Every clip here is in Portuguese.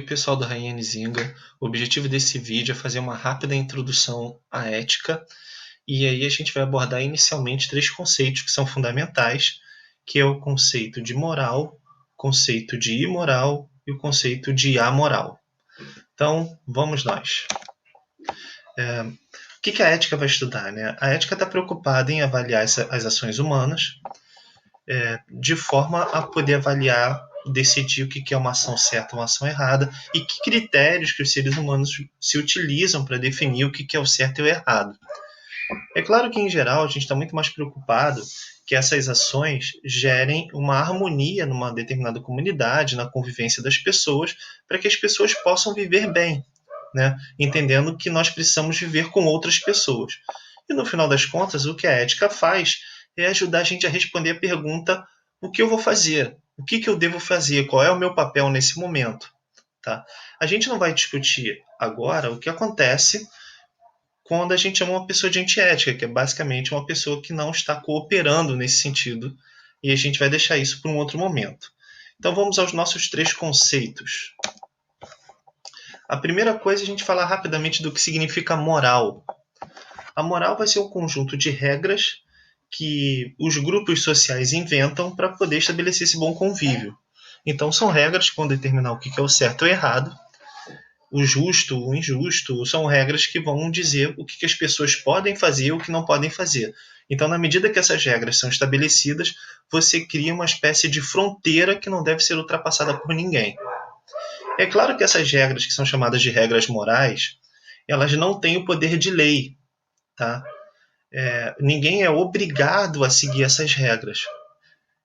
pessoal do Rainha Nzinga. O objetivo desse vídeo é fazer uma rápida introdução à ética e aí a gente vai abordar inicialmente três conceitos que são fundamentais, que é o conceito de moral, o conceito de imoral e o conceito de amoral. Então, vamos nós. O que a ética vai estudar, né? A ética está preocupada em avaliar as ações humanas de forma a poder avaliar, decidir o que é uma ação certa ou uma ação errada e que critérios que os seres humanos se utilizam para definir o que é o certo e o errado. É claro que, em geral, a gente está muito mais preocupado que essas ações gerem uma harmonia numa determinada comunidade, na convivência das pessoas, para que as pessoas possam viver bem, né? Entendendo que nós precisamos viver com outras pessoas. E, no final das contas, o que a ética faz é ajudar a gente a responder a pergunta: o que eu vou fazer? O que eu devo fazer? Qual é o meu papel nesse momento? Tá? A gente não vai discutir agora o que acontece quando a gente chama uma pessoa de antiética, que é basicamente uma pessoa que não está cooperando nesse sentido, e a gente vai deixar isso para um outro momento. Então vamos aos nossos três conceitos. A primeira coisa é a gente falar rapidamente do que significa moral. A moral vai ser um conjunto de regras que os grupos sociais inventam para poder estabelecer esse bom convívio. Então são regras que vão determinar o que é o certo ou o errado, o justo, o injusto, são regras que vão dizer o que as pessoas podem fazer e o que não podem fazer. Então, na medida que essas regras são estabelecidas, você cria uma espécie de fronteira que não deve ser ultrapassada por ninguém. É claro que essas regras, que são chamadas de regras morais, elas não têm o poder de lei, tá? Ninguém é obrigado a seguir essas regras.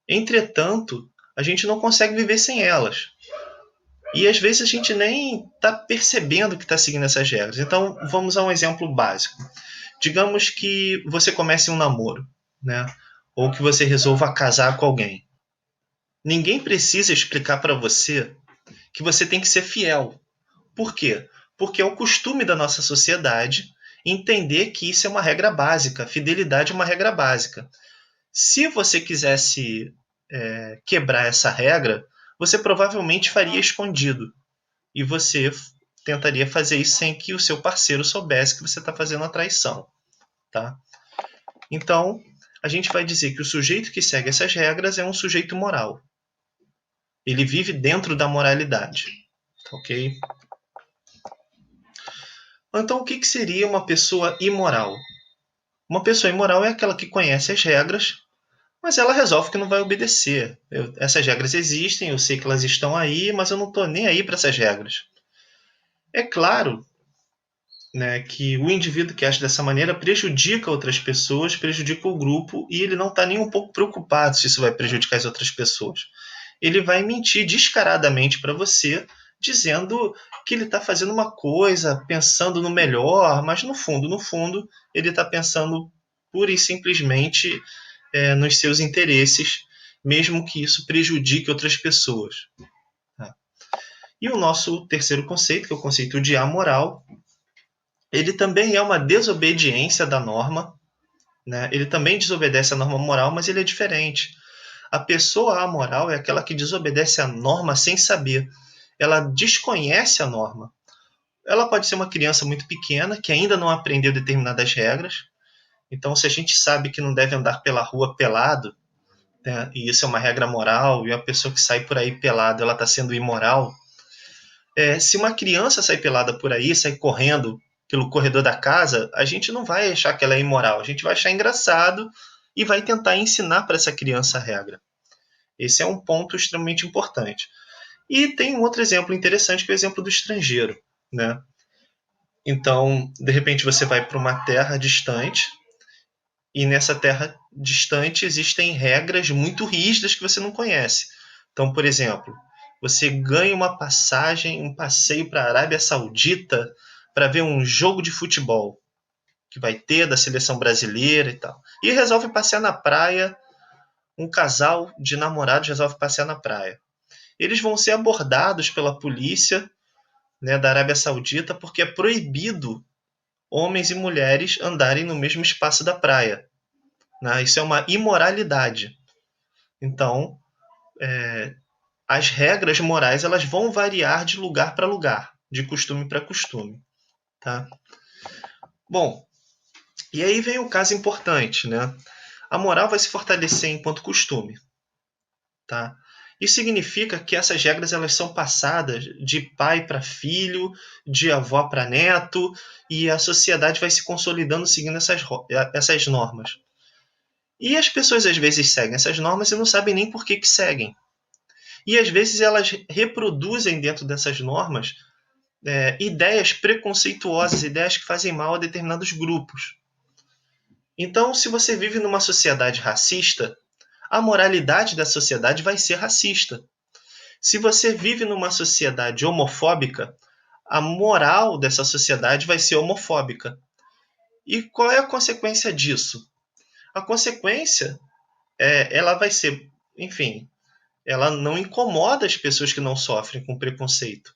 Entretanto, a gente não consegue viver sem elas. E às vezes a gente nem está percebendo que está seguindo essas regras. Então, vamos a um exemplo básico. Digamos que você comece um namoro, né? Ou que você resolva casar com alguém. Ninguém precisa explicar para você que você tem que ser fiel. Por quê? Porque é o costume da nossa sociedade entender que isso é uma regra básica. Fidelidade é uma regra básica. Se você quisesse quebrar essa regra, você provavelmente faria escondido. E você tentaria fazer isso sem que o seu parceiro soubesse que você está fazendo a traição. Tá? Então, a gente vai dizer que o sujeito que segue essas regras é um sujeito moral. Ele vive dentro da moralidade. Ok? Então, o que seria uma pessoa imoral? Uma pessoa imoral é aquela que conhece as regras, mas ela resolve que não vai obedecer. Essas regras existem, eu sei que elas estão aí, mas eu não estou nem aí para essas regras. É claro, né, que o indivíduo que age dessa maneira prejudica outras pessoas, prejudica o grupo, e ele não está nem um pouco preocupado se isso vai prejudicar as outras pessoas. Ele vai mentir descaradamente para você, dizendo que ele está fazendo uma coisa, pensando no melhor, mas no fundo, ele está pensando pura e simplesmente nos seus interesses, mesmo que isso prejudique outras pessoas. Tá? E o nosso terceiro conceito, que é o conceito de amoral, ele também é uma desobediência da norma, né? Ele também desobedece à norma moral, mas ele é diferente. A pessoa amoral é aquela que desobedece à norma sem saber. Ela desconhece a norma. Ela pode ser uma criança muito pequena, que ainda não aprendeu determinadas regras. Então, se a gente sabe que não deve andar pela rua pelado, né, e isso é uma regra moral, e a pessoa que sai por aí pelada, ela está sendo imoral. Se uma criança sai pelada por aí, sai correndo pelo corredor da casa, a gente não vai achar que ela é imoral, a gente vai achar engraçado e vai tentar ensinar para essa criança a regra. Esse é um ponto extremamente importante. E tem um outro exemplo interessante, que é o exemplo do estrangeiro, né? Então, de repente você vai para uma terra distante, e nessa terra distante existem regras muito rígidas que você não conhece. Então, por exemplo, você ganha uma passagem, um passeio para a Arábia Saudita para ver um jogo de futebol que vai ter da seleção brasileira e tal. E resolve passear na praia, um casal de namorados resolve passear na praia. Eles vão ser abordados pela polícia, né, da Arábia Saudita, porque é proibido homens e mulheres andarem no mesmo espaço da praia. Né? Isso é uma imoralidade. Então, as regras morais elas vão variar de lugar para lugar, de costume para costume. Tá? Bom, e aí vem o caso importante, né? A moral vai se fortalecer enquanto costume. Tá? Isso significa que essas regras elas são passadas de pai para filho, de avó para neto, e a sociedade vai se consolidando seguindo essas normas. E as pessoas às vezes seguem essas normas e não sabem nem por que seguem. E às vezes elas reproduzem dentro dessas normas ideias preconceituosas, ideias que fazem mal a determinados grupos. Então, se você vive numa sociedade racista, a moralidade da sociedade vai ser racista. Se você vive numa sociedade homofóbica, a moral dessa sociedade vai ser homofóbica. E qual é a consequência disso? A consequência ela vai ser, enfim, ela não incomoda as pessoas que não sofrem com preconceito,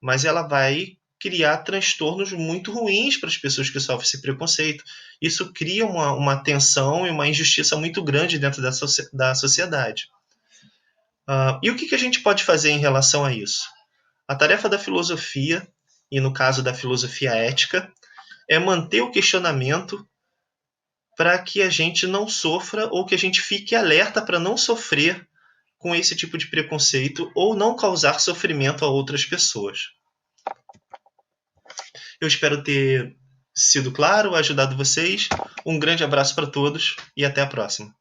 mas ela vai criar transtornos muito ruins para as pessoas que sofrem esse preconceito. Isso cria uma tensão e uma injustiça muito grande dentro da sociedade. E o que a gente pode fazer em relação a isso? A tarefa da filosofia, e no caso da filosofia ética, é manter o questionamento para que a gente não sofra ou que a gente fique alerta para não sofrer com esse tipo de preconceito ou não causar sofrimento a outras pessoas. Eu espero ter sido claro, ajudado vocês. Um grande abraço para todos e até a próxima.